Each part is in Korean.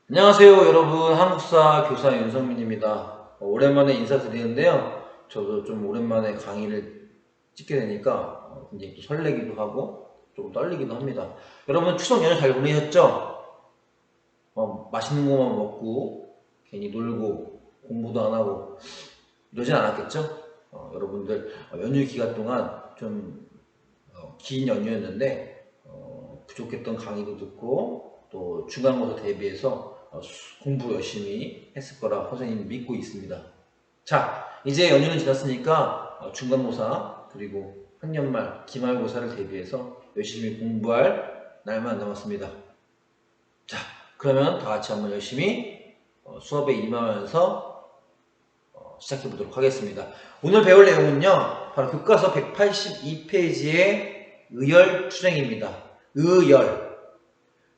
안녕하세요 여러분, 한국사 교사 윤성민입니다. 오랜만에 인사드리는데요, 저도 좀 오랜만에 강의를 찍게 되니까 굉장히 또 설레기도 하고 좀 떨리기도 합니다. 여러분 추석 연휴 잘 보내셨죠? 맛있는 것만 먹고 괜히 놀고 공부도 안 하고 이러진 않았겠죠? 여러분들 연휴 기간 동안 좀 긴 연휴였는데 부족했던 강의도 듣고 또 중간고사 대비해서 공부 열심히 했을 거라 선생님 믿고 있습니다. 자, 이제 연휴는 지났으니까 중간고사 그리고 학년말 기말고사를 대비해서 열심히 공부할 날만 남았습니다. 자, 그러면 다 같이 한번 열심히 수업에 임하면서 시작해 보도록 하겠습니다. 오늘 배울 내용은요, 바로 교과서 182페이지의 의열투쟁입니다. 의열.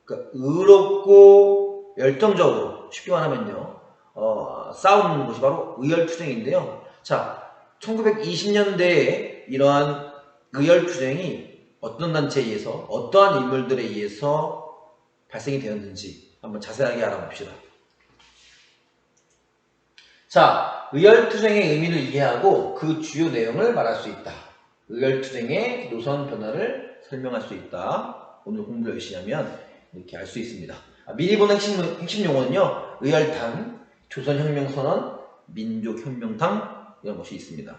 그러니까 의롭고 열정적으로, 쉽게 말하면요, 싸우는 것이 바로 의열투쟁인데요. 자, 1920년대에 이러한 의열투쟁이 어떤 단체에 의해서, 어떠한 인물들에 의해서 발생이 되었는지 한번 자세하게 알아봅시다. 자, 의열투쟁의 의미를 이해하고 그 주요 내용을 말할 수 있다. 의열투쟁의 노선 변화를 설명할 수 있다. 오늘 공부 열심히 하면 이렇게 알 수 있습니다. 미리 본 핵심 용어는요, 의열탄, 조선혁명선언, 민족혁명당 이런 것이 있습니다.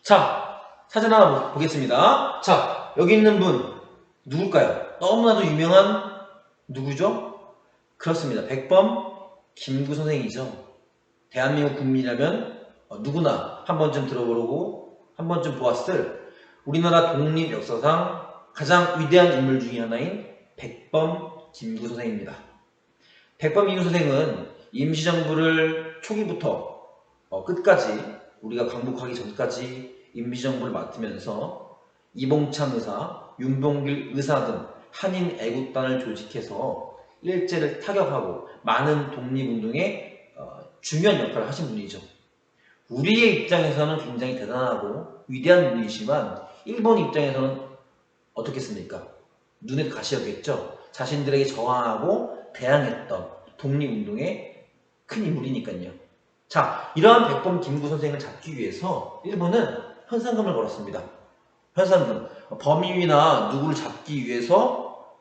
자, 사진 하나 보겠습니다. 자, 여기 있는 분 누굴까요? 너무나도 유명한 누구죠? 그렇습니다. 백범 김구 선생이죠. 대한민국 국민이라면 누구나 한 번쯤 들어보고 한 번쯤 보았을 우리나라 독립 역사상 가장 위대한 인물 중에 하나인 백범 김구 선생입니다. 백범 김구 선생은 임시정부를 초기부터 끝까지, 우리가 광복하기 전까지 임시정부를 맡으면서 이봉창 의사, 윤봉길 의사 등 한인 애국단을 조직해서 일제를 타격하고 많은 독립운동에 중요한 역할을 하신 분이죠. 우리의 입장에서는 굉장히 대단하고 위대한 분이시지만 일본 입장에서는 어떻겠습니까? 눈에 가시였겠죠. 자신들에게 저항하고 대항했던 독립운동의 큰 인물이니까요. 자, 이러한 백범 김구 선생을 잡기 위해서 일본은 현상금을 걸었습니다. 현상금, 범인이나 누구를 잡기 위해서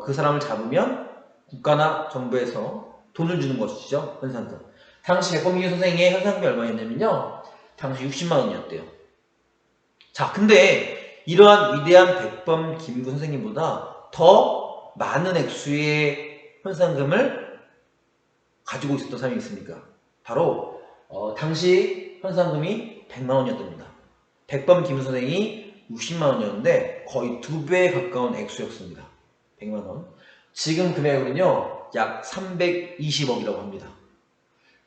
그 사람을 잡으면 국가나 정부에서 돈을 주는 것이죠. 현상금. 당시 백범 김구 선생의 현상금이 얼마였냐면요, 당시 60만 원이었대요. 자, 근데 이러한 위대한 백범 김구 선생님보다 더 많은 액수의 현상금을 가지고 있었던 사람이 있습니까? 바로 당시 현상금이 100만 원이었답니다. 백범 김구 선생이 60만 원이었는데 거의 2배에 가까운 액수였습니다. 100만 원. 지금 금액으로는요, 약 320억이라고 합니다.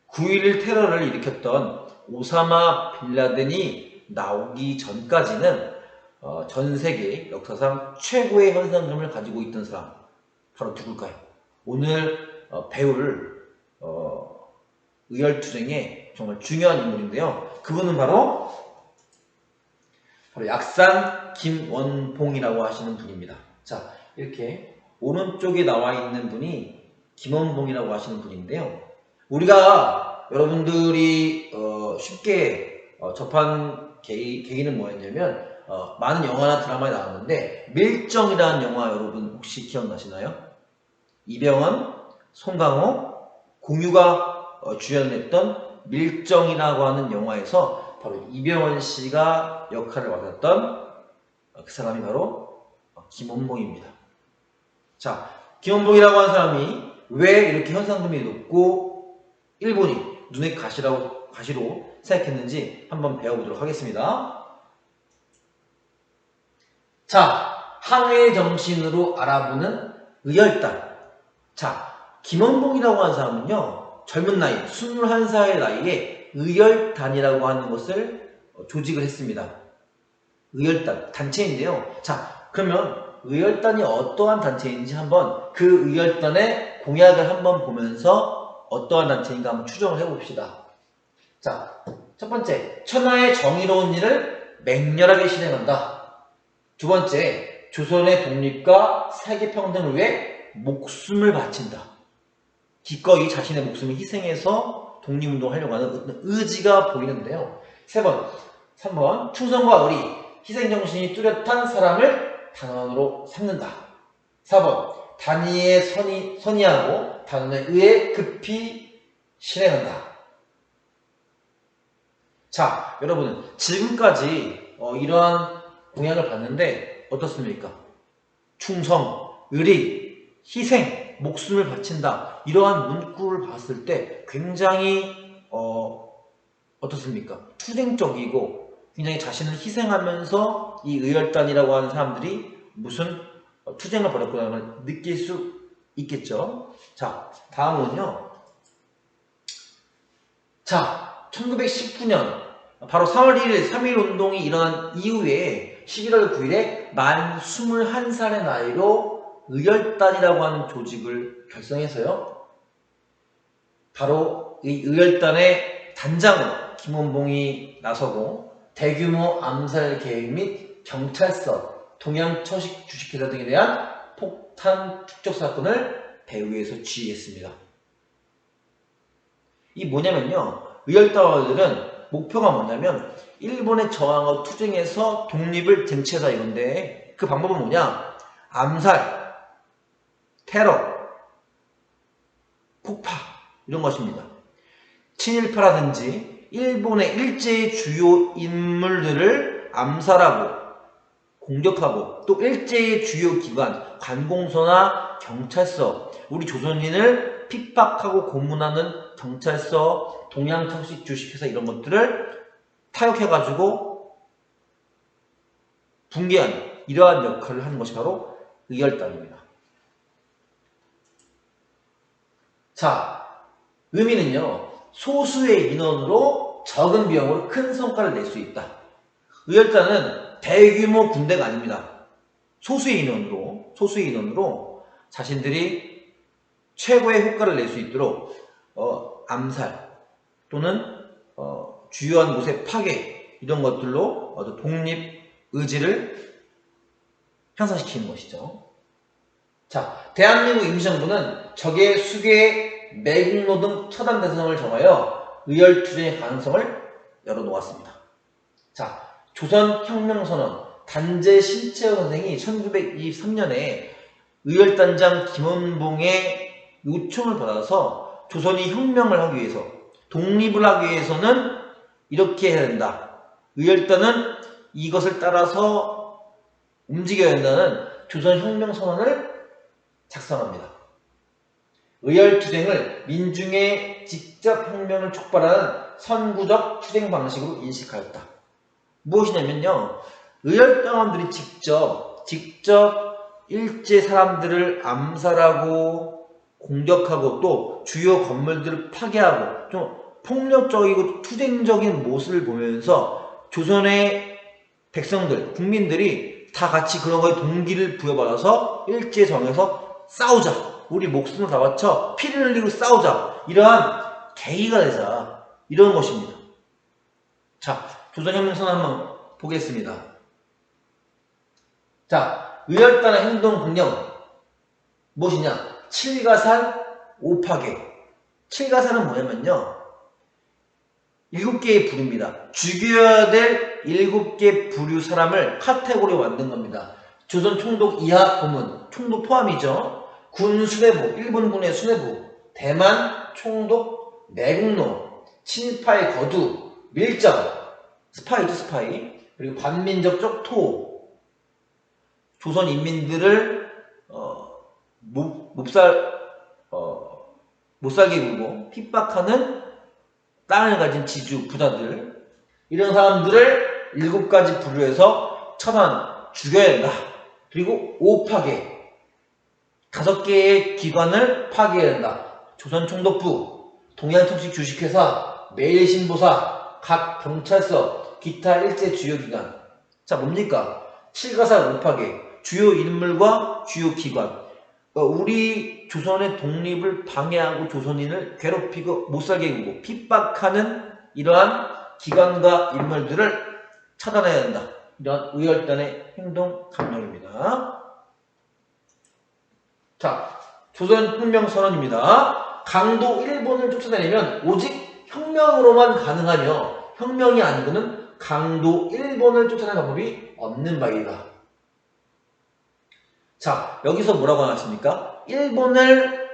9.11 테러를 일으켰던 오사마 빌라덴이 나오기 전까지는 전 세계 역사상 최고의 현상금을 가지고 있던 사람, 바로 누굴까요? 오늘 배울 의열투쟁의 정말 중요한 인물인데요. 그분은 바로 약산 김원봉이라고 하시는 분입니다. 자, 이렇게 오른쪽에 나와 있는 분이 김원봉이라고 하시는 분인데요. 우리가 여러분들이 쉽게 접한 계기는 뭐였냐면 많은 영화나 드라마에 나왔는데 밀정이라는 영화 여러분 혹시 기억나시나요? 이병헌, 송강호, 공유가 주연했던 밀정이라고 하는 영화에서 바로 이병헌 씨가 역할을 맡았던 그 사람이 바로 김원봉입니다. 자, 김원봉이라고 하는 사람이 왜 이렇게 현상금이 높고 일본이 눈에 가시로 생각했는지 한번 배워보도록 하겠습니다. 자, 항해의 정신으로 알아보는 의열단. 자, 김원봉이라고 하는 사람은요, 젊은 나이, 21살의 나이에 의열단이라고 하는 것을 조직을 했습니다. 의열단, 단체인데요. 자, 그러면 의열단이 어떠한 단체인지 한번 그 의열단의 공약을 한번 보면서 어떠한 단체인가 한번 추정을 해봅시다. 자, 첫 번째, 천하의 정의로운 일을 맹렬하게 실행한다. 두 번째, 조선의 독립과 세계 평등을 위해 목숨을 바친다. 기꺼이 자신의 목숨을 희생해서 독립운동하려고 하는 의지가 보이는데요. 3번 충성과 의리, 희생정신이 뚜렷한 사람을 단원으로 삼는다. 4번 단위에 선의하고 단원에 의해 급히 실행한다. 자, 여러분 지금까지 이러한 공약을 봤는데 어떻습니까? 충성, 의리, 희생, 목숨을 바친다. 이러한 문구를 봤을 때 굉장히 어떻습니까? 투쟁적이고 굉장히 자신을 희생하면서 이 의열단이라고 하는 사람들이 무슨 투쟁을 벌였구나를 걸 느낄 수 있겠죠. 자, 다음은요. 자, 1919년 바로 3월 1일 3.1 운동이 일어난 이후에 11월 9일에 만 21살의 나이로 의열단이라고 하는 조직을 결성해서요. 바로 이 의열단의 단장으로 김원봉이 나서고 대규모 암살 계획 및 경찰서, 동양처식 주식회사 등에 대한 폭탄 축적 사건을 배후에서 지휘했습니다. 이 뭐냐면요. 의열단원들은 목표가 뭐냐면 일본에 저항하고 투쟁해서 독립을 쟁취하자 이건데 그 방법은 뭐냐? 암살, 테러, 폭파 이런 것입니다. 친일파라든지 일본의 일제의 주요 인물들을 암살하고 공격하고 또 일제의 주요 기관, 관공서나 경찰서, 우리 조선인을 핍박하고 고문하는 경찰서, 동양청식 주식회사 이런 것들을 타격해가지고 붕괴하는 이러한 역할을 하는 것이 바로 의열단입니다. 자, 의미는요. 소수의 인원으로 적은 비용으로 큰 성과를 낼 수 있다. 의열단은 대규모 군대가 아닙니다. 소수의 인원으로 자신들이 최고의 효과를 낼 수 있도록 암살 또는 주요한 곳의 파괴 이런 것들로 독립 의지를 향상시키는 것이죠. 자, 대한민국 임시정부는 적의 수계, 매국노 등 처단 대상을 정하여 의열투쟁의 가능성을 열어놓았습니다. 자, 조선혁명선언 단재 신채호 선생이 1923년에 의열단장 김원봉의 요청을 받아서 조선이 혁명을 하기 위해서 독립을 하기 위해서는 이렇게 해야 된다. 의열단은 이것을 따라서 움직여야 한다는 조선혁명선언을 작성합니다. 의열투쟁을 민중의 직접 혁명을 촉발하는 선구적 투쟁 방식으로 인식하였다. 무엇이냐면요. 의열당원들이 직접 일제 사람들을 암살하고 공격하고 또 주요 건물들을 파괴하고 좀 폭력적이고 투쟁적인 모습을 보면서 조선의 백성들, 국민들이 다 같이 그런 거에 동기를 부여받아서 일제정에서 싸우자. 우리 목숨을 다 바쳐 피를 흘리고 싸우자. 이러한 계기가 되자. 이런 것입니다. 자, 조선혁명선언 한번 보겠습니다. 자, 의열단의 행동 공력 무엇이냐? 7가살 5파괴. 7가살은 뭐냐면요. 7개의 부류입니다. 죽여야 될 7개 부류 사람을 카테고리로 만든 겁니다. 조선 총독 이하 고문, 총독 포함이죠. 군 수뇌부, 일본군의 수뇌부, 대만 총독 매국노, 친일파의 거두, 밀정, 스파이죠, 스파이. 그리고 반민족적 토. 조선 인민들을 못 살게 굴고 핍박하는 땅을 가진 지주, 부자들. 이런 사람들을 7가지 부류해서 처단, 죽여야 된다. 그리고 5파괴. 5개의 기관을 파괴해야 된다. 조선 총독부, 동양청식 주식회사, 매일신보사, 각 경찰서, 기타 일제 주요 기관. 자, 뭡니까? 7가살 5파괴. 주요 인물과 주요 기관. 우리 조선의 독립을 방해하고 조선인을 괴롭히고 못살게 구고 핍박하는 이러한 기관과 인물들을 차단해야 한다. 이러한 의열단의 행동 강령입니다. 자, 조선혁명선언입니다. 강도 일본을 쫓아다니면 오직 혁명으로만 가능하며 혁명이 아니고는 강도 일본을 쫓아내는 방법이 없는 바이다. 자, 여기서 뭐라고 나왔습니까? 일본을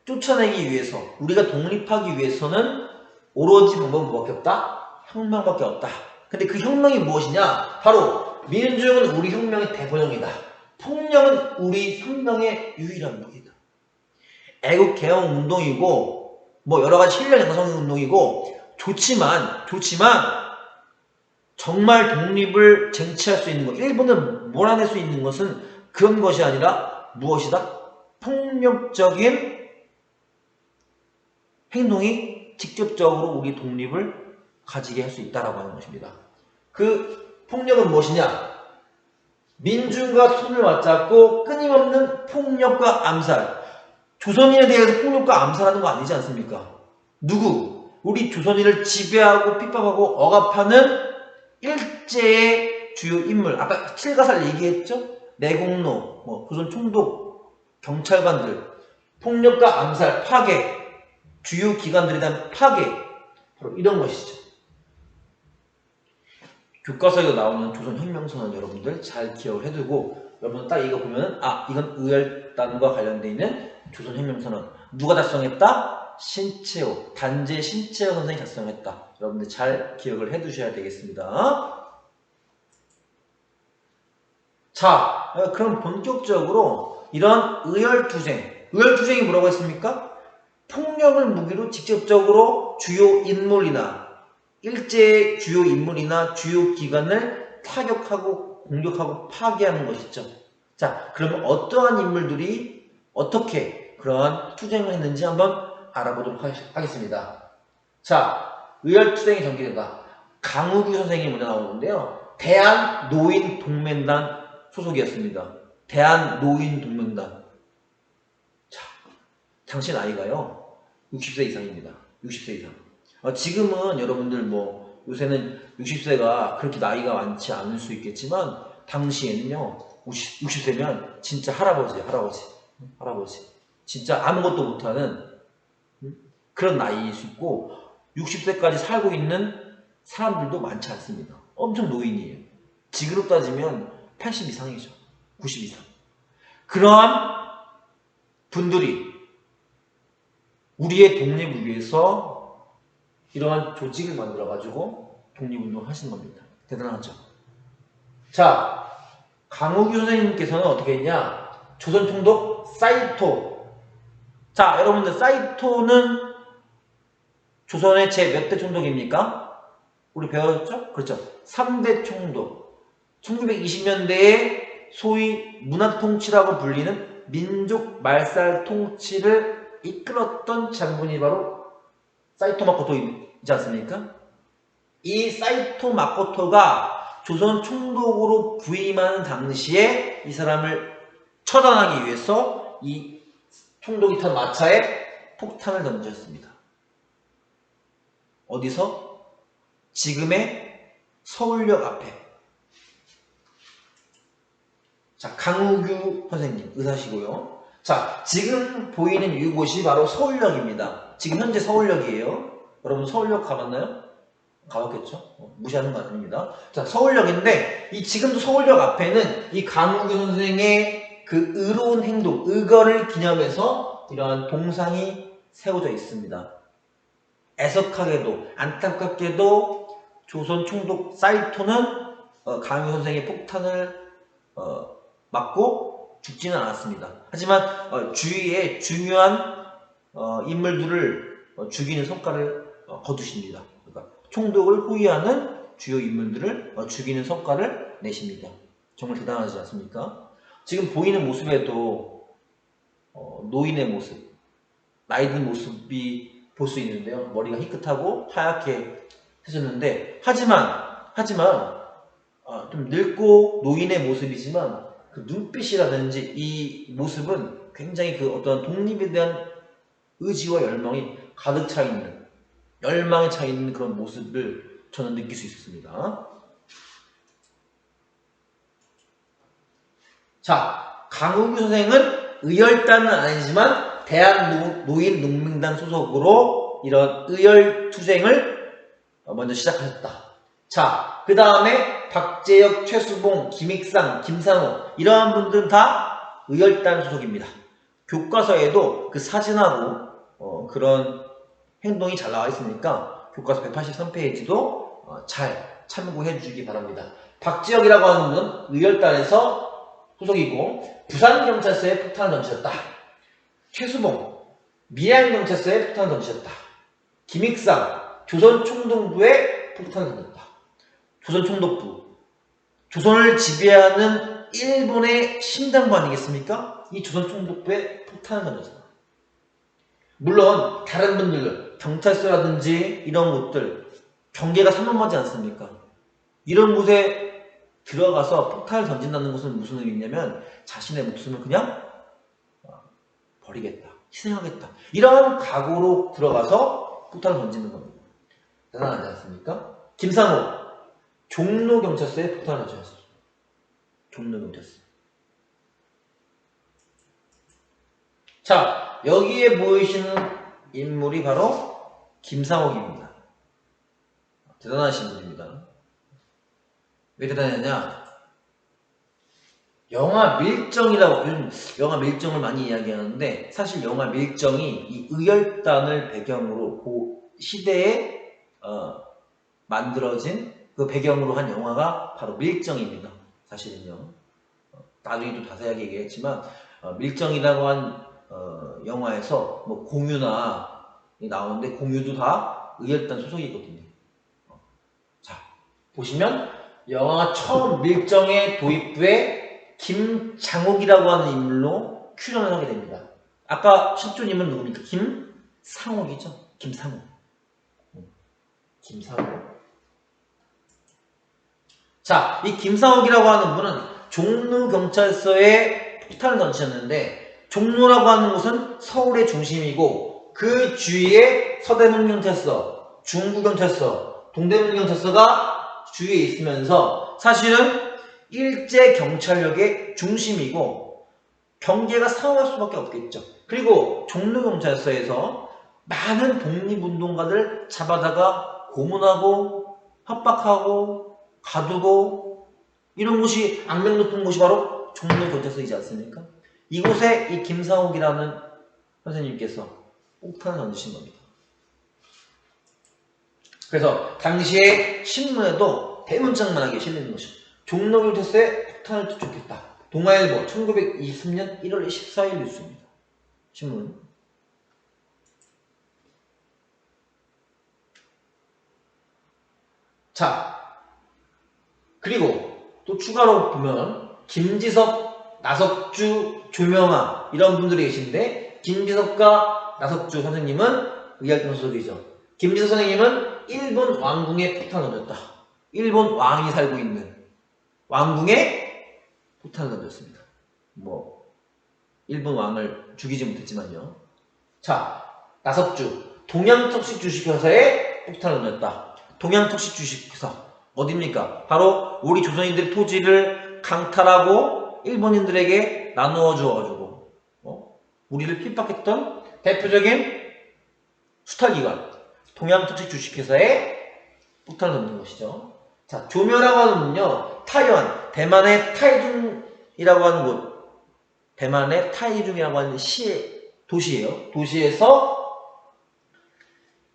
쫓아내기 위해서, 우리가 독립하기 위해서는 오로지 방법은 뭐밖에 없다? 혁명밖에 없다. 근데 그 혁명이 무엇이냐? 바로 민중은 우리 혁명의 대본영이다. 폭력은 우리 혁명의 유일한 무기다. 애국개혁운동이고 뭐 여러가지 힐러 양성운동이고 좋지만 정말 독립을 쟁취할 수 있는 것, 일본을 몰아낼 수 있는 것은 그런 것이 아니라 무엇이다? 폭력적인 행동이 직접적으로 우리 독립을 가지게 할 수 있다라고 하는 것입니다. 그 폭력은 무엇이냐? 민중과 손을 맞잡고 끊임없는 폭력과 암살. 조선인에 대해서 폭력과 암살하는 거 아니지 않습니까? 누구? 우리 조선인을 지배하고 핍박하고 억압하는 일제의 주요 인물. 아까 칠가살 얘기했죠? 내곡로, 조선 총독, 경찰관들, 폭력과 암살, 파괴, 주요 기관들에 대한 파괴, 바로 이런 것이죠. 교과서에 나오는 조선혁명선언 여러분들 잘 기억을 해두고 여러분 딱 이거 보면 이건 의열단과 관련되어 있는 조선혁명선언. 누가 작성했다? 신채호, 단재 신채호 선생이 작성했다. 여러분들 잘 기억을 해두셔야 되겠습니다. 자, 그럼 본격적으로 이런 의열투쟁이 뭐라고 했습니까? 폭력을 무기로 직접적으로 주요 인물이나 일제의 주요 인물이나 주요 기관을 타격하고 공격하고 파괴하는 것이죠. 자, 그러면 어떠한 인물들이 어떻게 그러한 투쟁을 했는지 한번 알아보도록 하겠습니다. 자, 의열투쟁이 전개된다. 강우규 선생이 먼저 나오는데요. 대한노인동맹단 소속이었습니다. 대한노인동맹단. 자, 당시 나이가요 60세 이상입니다. 60세 이상. 지금은 여러분들 요새는 60세가 그렇게 나이가 많지 않을 수 있겠지만 당시에는요 60세면 진짜 할아버지 진짜 아무것도 못하는 그런 나이일 수 있고 60세까지 살고 있는 사람들도 많지 않습니다. 엄청 노인이에요. 지금으로 따지면 80 이상이죠. 90 이상. 그러한 분들이 우리의 독립을 위해서 이러한 조직을 만들어가지고 독립운동을 하신 겁니다. 대단하죠? 자, 강우규 선생님께서는 어떻게 했냐? 조선총독 사이토. 자, 여러분들 사이토는 조선의 제 몇 대 총독입니까? 우리 배웠죠? 그렇죠. 3대 총독. 1920년대에 소위 문화통치라고 불리는 민족 말살 통치를 이끌었던 장군이 바로 사이토 마코토이지 않습니까? 이 사이토 마코토가 조선 총독으로 부임하는 당시에 이 사람을 처단하기 위해서 이 총독이 탄 마차에 폭탄을 던졌습니다. 어디서? 지금의 서울역 앞에. 자, 강우규 선생님 의사시고요. 자, 지금 보이는 이곳이 바로 서울역입니다. 지금 현재 서울역이에요. 여러분 서울역 가봤나요? 가봤겠죠? 무시하는 거 아닙니다. 자, 서울역인데 이 지금도 서울역 앞에는 이 강우규 선생의 그 의로운 행동, 의거를 기념해서 이러한 동상이 세워져 있습니다. 애석하게도 안타깝게도 조선 총독 사이토는 강우규 선생의 폭탄을 맞고 죽지는 않았습니다. 하지만 주위에 중요한 인물들을 죽이는 성과를 거두십니다. 그러니까 총독을 호위하는 주요 인물들을 죽이는 성과를 내십니다. 정말 대단하지 않습니까? 지금 보이는 모습에도 노인의 모습, 나이 든 모습이 볼 수 있는데요. 머리가 희끗하고 하얗게 해졌는데 하지만 좀 늙고 노인의 모습이지만 그 눈빛이라든지 이 모습은 굉장히 그 어떤 독립에 대한 의지와 열망이 가득 차 있는, 열망에 차 있는 그런 모습을 저는 느낄 수 있었습니다. 자, 강우규 선생은 의열단은 아니지만 대한노인농민단 소속으로 이런 의열투쟁을 먼저 시작하셨다. 자, 그 다음에 박재혁, 최수봉, 김익상, 김상호 이러한 분들은 다 의열단 소속입니다. 교과서에도 그 사진하고 그런 행동이 잘 나와 있으니까 교과서 183페이지도 잘 참고해 주시기 바랍니다. 박지혁이라고 하는 분은 의열단에서 소속이고 부산경찰서에 폭탄을 던지셨다. 최수봉 밀양경찰서에 폭탄을 던지셨다. 김익상 조선총독부에 폭탄을 던졌다. 조선총독부 조선을 지배하는 일본의 심장부 아니겠습니까? 이 조선총독부에 폭탄을 던졌다. 물론 다른 분들 경찰서라든지 이런 곳들 경계가 삼엄하지 않습니까? 이런 곳에 들어가서 폭탄을 던진다는 것은 무슨 의미냐면 자신의 목숨을 그냥 버리겠다, 희생하겠다 이런 각오로 들어가서 폭탄을 던지는 겁니다. 대단하지 않습니까? 김상호 종로경찰서에 폭탄을 던졌어요. 종로경찰서. 자, 여기에 보이시는 인물이 바로 김상옥입니다. 대단하신 분입니다. 왜 대단하냐? 영화 밀정이라고, 요즘 영화 밀정을 많이 이야기하는데 사실 영화 밀정이 이 의열단을 배경으로 그 시대에 만들어진 그 배경으로 한 영화가 바로 밀정입니다. 사실은요. 나중에 또 자세하게 얘기했지만 밀정이라고 한 영화에서 뭐 공유나 나오는데 공유도 다 의열단 소속이거든요. 자, 보시면 영화 처음 밀정의 도입부에 김장옥이라고 하는 인물로 출연을 하게 됩니다. 아까 실존인물은 누굽니까? 김상옥이죠. 김상옥. 김상옥. 자, 이 김상옥이라고 하는 분은 종로경찰서에 폭탄을 던지셨는데 종로라고 하는 곳은 서울의 중심이고 그 주위에 서대문경찰서, 중구경찰서, 동대문경찰서가 주위에 있으면서 사실은 일제경찰력의 중심이고 경계가 상응할 수밖에 없겠죠. 그리고 종로경찰서에서 많은 독립운동가들 잡아다가 고문하고 협박하고 가두고 이런 곳이 악명 높은 곳이 바로 종로경찰서이지 않습니까? 이곳에 이 김상옥이라는 선생님께서 폭탄을 던지신 겁니다. 그래서 당시에 신문에도 대문짝만하게 실리는 것이죠. 종로경찰서에 폭탄을 투척했다. 동아일보 1920년 1월 14일 뉴스입니다. 신문. 자, 그리고 또 추가로 보면 김지섭, 나석주, 조명아 이런 분들이 계신데 김지섭과 나석주 선생님은 의열단 소속이죠. 김지섭 선생님은 일본 왕궁에 폭탄을 던졌다. 일본 왕이 살고 있는 왕궁에 폭탄을 던졌습니다. 뭐 일본 왕을 죽이지 못했지만요. 자, 나석주 동양특식 주식회사에 폭탄을 던졌다. 동양특식 주식회사 어디입니까? 바로 우리 조선인들의 토지를 강탈하고 일본인들에게 나누어 주어가지고 우리를 핍박했던 대표적인 수탈기관 동양특식 주식회사에 폭탄을 던진 것이죠. 자, 조묘라고 하는 분은요, 타이완, 대만의 타이중이라고 하는 곳, 대만의 타이중이라고 하는 도시예요. 도시에서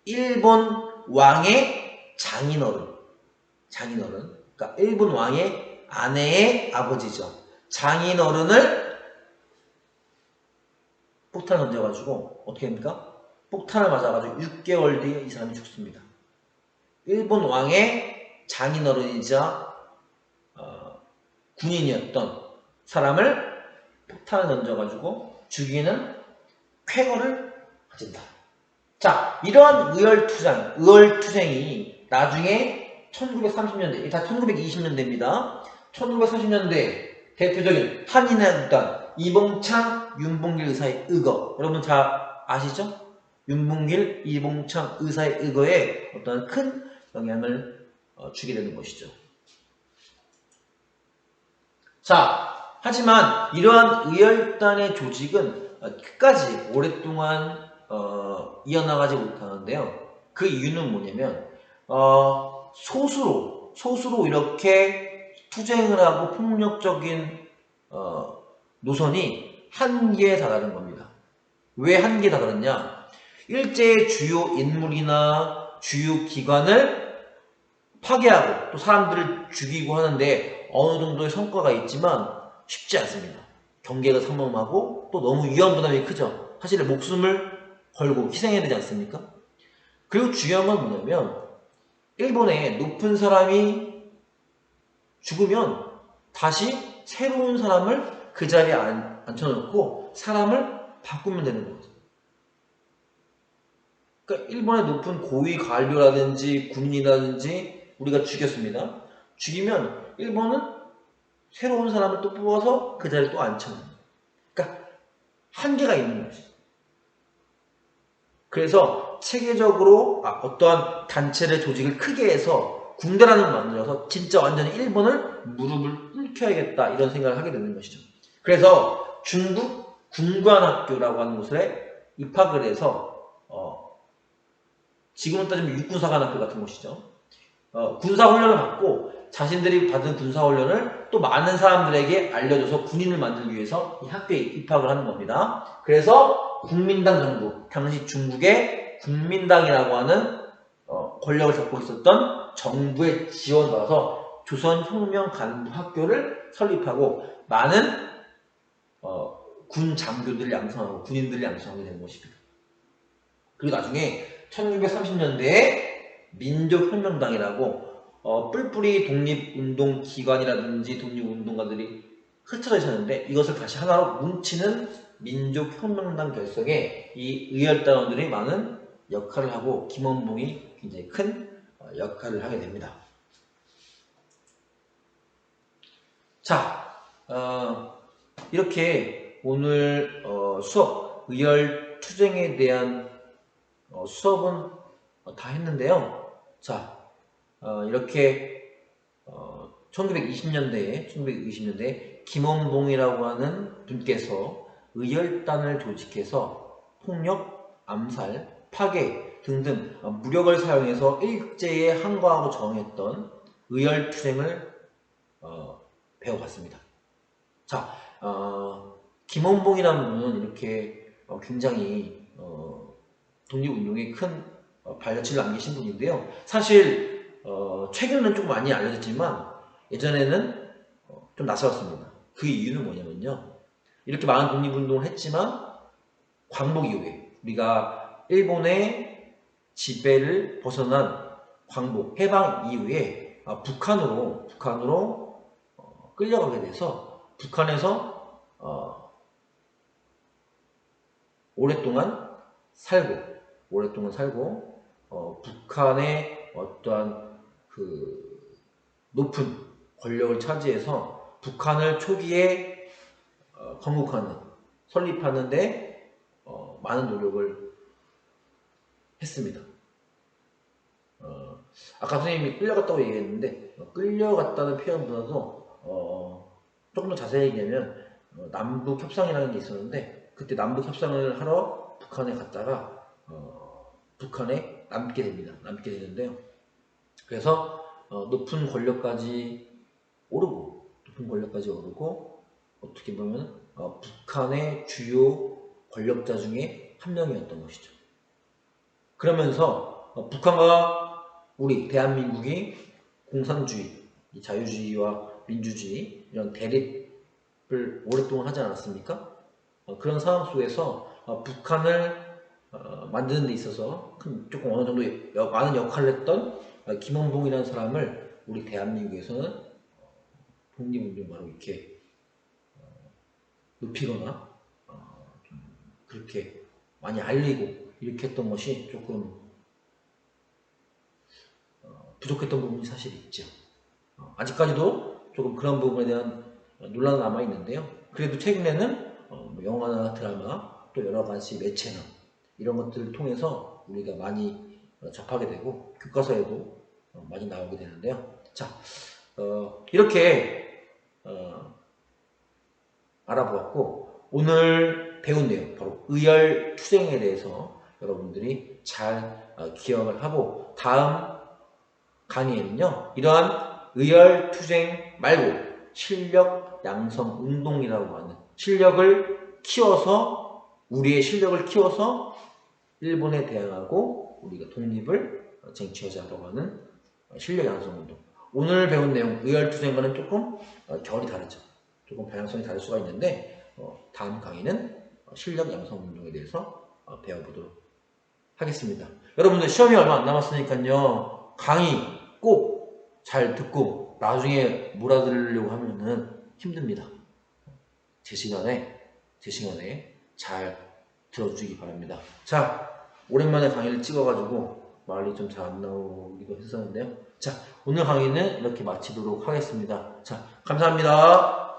일본 왕의 장인어른, 그러니까 일본 왕의 아내의 아버지죠. 장인어른을 폭탄을 던져가지고 어떻게 됩니까? 폭탄을 맞아가지고 6개월 뒤에 이 사람이 죽습니다. 일본 왕의 장인어른이자 군인이었던 사람을 폭탄을 던져가지고 죽이는 쾌거를 가진다. 자, 이러한 의열투쟁이 나중에 1930년대, 다 1920년대입니다. 1930년대 대표적인 한인회관 이봉창, 윤봉길 의사의 의거. 여러분 다 아시죠? 윤봉길, 이봉창 의사의 의거에 어떤 큰 영향을 주게 되는 것이죠. 자, 하지만 이러한 의열단의 조직은 끝까지 오랫동안 이어나가지 못하는데요. 그 이유는 뭐냐면 소수로 이렇게 투쟁을 하고 폭력적인 노선이 한계에 달하는 겁니다. 왜 한계에 달하느냐? 일제의 주요 인물이나 주요 기관을 파괴하고 또 사람들을 죽이고 하는데 어느 정도의 성과가 있지만 쉽지 않습니다. 경계가 삼엄하고 또 너무 위험 부담이 크죠. 사실 목숨을 걸고 희생해야 되지 않습니까? 그리고 중요한 건 뭐냐면 일본의 높은 사람이 죽으면 다시 새로운 사람을 그 자리에 앉혀놓고 사람을 바꾸면 되는 거죠. 그러니까 일본의 높은 고위 관료라든지 군인이라든지 우리가 죽였습니다. 죽이면 일본은 새로운 사람을 또 뽑아서 그 자리에 또 앉혀놔요. 그러니까 한계가 있는 거지. 그래서 체계적으로 어떠한 단체를 조직을 크게 해서 군대라는 걸 만들어서 진짜 완전히 일본을 무릎을 꿇혀야겠다 이런 생각을 하게 되는 것이죠. 그래서 중국 군관학교라고 하는 곳에 입학을 해서 지금은 따지면 육군사관학교 같은 곳이죠. 군사훈련을 받고 자신들이 받은 군사훈련을 또 많은 사람들에게 알려줘서 군인을 만들기 위해서 이 학교에 입학을 하는 겁니다. 그래서 국민당 정부, 당시 중국의 국민당이라고 하는 권력을 잡고 있었던 정부의 지원을 받아서 조선혁명간부학교를 설립하고 많은 군 장교들을 양성하고 군인들을 양성하게 되는 것입니다. 그리고 나중에 1930년대에 민족혁명당이라고 뿔뿔이 독립운동기관이라든지 독립운동가들이 흩어져 있었는데 이것을 다시 하나로 뭉치는 민족혁명당 결성에 이 의열단원들이 많은 역할을 하고 김원봉이 굉장히 큰 역할을 하게 됩니다. 자, 이렇게 오늘 수업 의열투쟁에 대한 수업은 다 했는데요. 자, 이렇게 1920년대에 김원봉이라고 하는 분께서 의열단을 조직해서 폭력, 암살, 파괴 등등 무력을 사용해서 일제에 항거하고 저항했던 의열투쟁을 배워봤습니다. 자, 김원봉이라는 분은 이렇게 굉장히 독립운동에 큰 발자취를 남기신 분인데요. 사실 최근에는 좀 많이 알려졌지만 예전에는 좀 낯설었습니다. 그 이유는 뭐냐면요. 이렇게 많은 독립운동을 했지만 광복 이후에 우리가 일본의 지배를 벗어난 광복, 해방 이후에 북한으로 끌려가게 돼서 북한에서 오랫동안 살고 북한의 어떠한 그 높은 권력을 차지해서 북한을 초기에 설립하는데 많은 노력을 했습니다. 아까 선생님이 끌려갔다고 얘기했는데 끌려갔다는 표현보다도 조금 더 자세히 얘기하면 남북 협상이라는 게 있었는데 그때 남북 협상을 하러 북한에 갔다가 북한에 남게 되는데요. 그래서 높은 권력까지 오르고 어떻게 보면 북한의 주요 권력자 중에 한 명이었던 것이죠. 그러면서 북한과 우리 대한민국이 공산주의, 자유주의와 민주주의 이런 대립을 오랫동안 하지 않았습니까? 그런 상황 속에서 북한을 만드는 데 있어서 조금 어느 정도 많은 역할을 했던 김원봉이라는 사람을 우리 대한민국에서는 독립운동가로 이렇게 높이거나 좀 그렇게 많이 알리고 이렇게 했던 것이 조금 부족했던 부분이 사실 있죠. 아직까지도 조금 그런 부분에 대한 논란은 남아있는데요. 그래도 최근에는 영화나 드라마 또 여러 가지 매체나 이런 것들을 통해서 우리가 많이 접하게 되고 교과서에도 많이 나오게 되는데요. 자, 이렇게 알아보았고 오늘 배운 내용 바로 의열투쟁에 대해서 여러분들이 잘 기억을 하고 다음 강의에는요 이러한 의열투쟁 말고 실력 양성 운동이라고 하는 실력을 키워서 우리의 실력을 키워서 일본에 대항하고 우리가 독립을 쟁취하자고 하는 실력 양성 운동. 오늘 배운 내용 의열투쟁과는 조금 결이 다르죠. 조금 방향성이 다를 수가 있는데 다음 강의는 실력 양성 운동에 대해서 배워보도록 하겠습니다. 여러분들 시험이 얼마 안 남았으니까요 강의 꼭 잘 듣고 나중에 몰아들으려고 하면은 힘듭니다. 제 시간에 잘 들어주시기 바랍니다. 자, 오랜만에 강의를 찍어가지고 말이 좀 잘 안 나오기도 했었는데요. 자, 오늘 강의는 이렇게 마치도록 하겠습니다. 자, 감사합니다.